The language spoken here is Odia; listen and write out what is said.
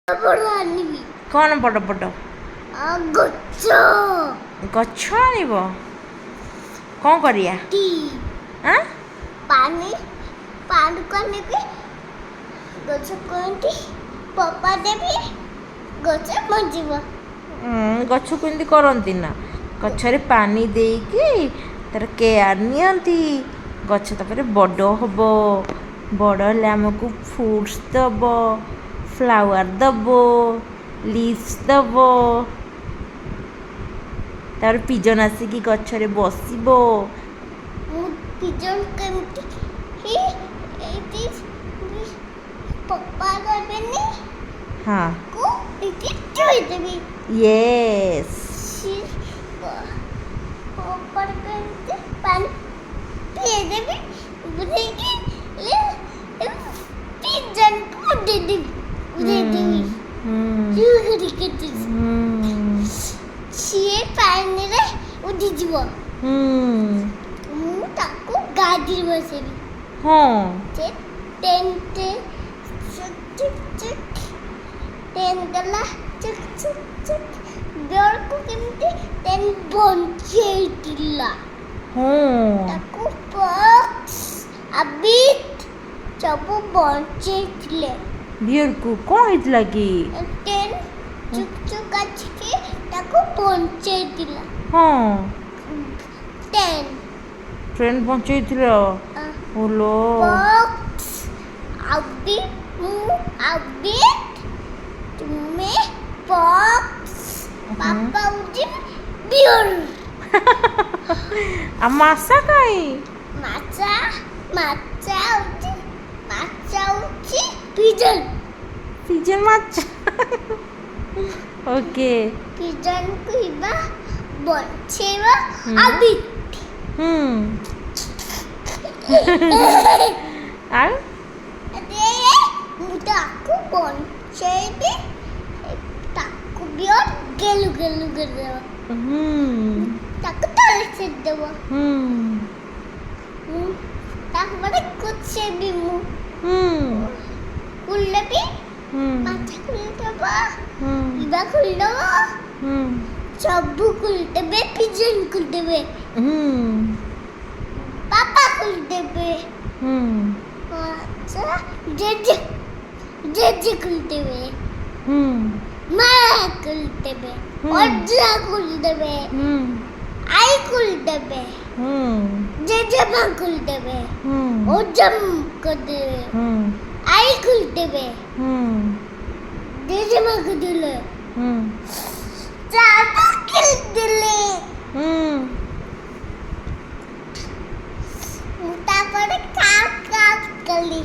କ'ଣ ବଡ଼ ବଡ଼ ଗଛ ଆଣିବ? କ'ଣ କରିବା? ପାଣି ଆଣିବି, ଗଛ କୁହନ୍ତି ପପା ଦେବି, ଗଛ ବଞ୍ଚିବ। ଗଛକୁ ଏମିତି କରନ୍ତି ନା, ଗଛରେ ପାଣି ଦେଇକି ତାର କେୟାର ନିଅନ୍ତି, ଗଛ ତାପରେ ବଡ଼ ହେବ, ବଡ଼ ହେଲେ ଆମକୁ ଫ୍ରୁଟ୍ସ ଦେବ, ଫ୍ଲାୱାର ଦେବ, ଲିଭ୍ସ ଦେବ, ତାପରେ ପିଜନ ଆସିକି ଗଛରେ ବସିବ। ପିଜନ କେମିତି ପପା ଦେବେନି, ହଁ ଚୋଇଦେବି। ୟେସ୍, ପପା କେମିତି ପାଣି ପିଇଦେବି, ବୁଝେଇକି ପିଜନକୁ ଉଡ଼େଇଦେବି। ସିଏ ପାଣିରେ ଉଠିଯିବ, ମୁଁ ତାକୁ ଗାଡ଼ିରେ ବସେଇବି। ସେ ଟେନ୍ ଗଲା, ବେଳକୁ କେମିତି ଟେନ୍ ବଞ୍ଚେଇଥିଲା, ତାକୁ ସବୁ ବଞ୍ଚେଇଥିଲେ। ବିୟରକୁ କ'ଣ ହେଇଥିଲା କି? ଟେନ୍ ଚୁକ୍ ଆସିକି ତାକୁ ବଞ୍ଚେଇଥିଲା। ଟ୍ରେନ୍ ବଞ୍ଚେଇଥିଲ? ଓଲୋ, ତୁମେ ପକ୍ସ, ବାପା ହଉଛି ବିୟର। ଆଉ ମାଛା କାଇଁ? ମାଛା ହଉଛି ପିଜନ। ମାଛ। ଓକେ, ପିଜନକୁ ବଞ୍ଚେଇବା ଆବିଟ୍। ଆଉ ମୁଁ ତାକୁ ବଞ୍ଚେଇବି, ତାକୁ ବିୟର ଗେଲୁ କରିଦେବ, ତାକୁ ତଳେ ଛିଡ଼ିଦେବ, ତାକୁ ମାନେ କୁଚେଇବି। ମୁଁ ଖୋଲିଦେବି, ମାଛ ଖୋଲିଦେବ, ଇବା ଖୋଲିଦେବ, ସବୁ ଖୋଲିଦେବେ, ପିଜନ ଖୋଲିଦେବେ, ପାପା ଖୋଲିଦେବେ, ଜେଜେ ଖୋଲିଦେବେ, ମା ଖୋଲିଦେବେ, ଅଜା ଖୋଲିଦେବେ, ଆଈ ଖୋଲିଦେବେ, ଜେଜେମା ଖୋଲିଦେବେ, ଅଜା କରିଦେବେ, ଆଈ ଖୋଲିଦେବେ, ଜେଜେମା ଖୋଲିଦେଲେ, ଚାପା ଖୋଲିଦେଲେ। ମୁଁ ତାପରେ କାକ୍ କଲି।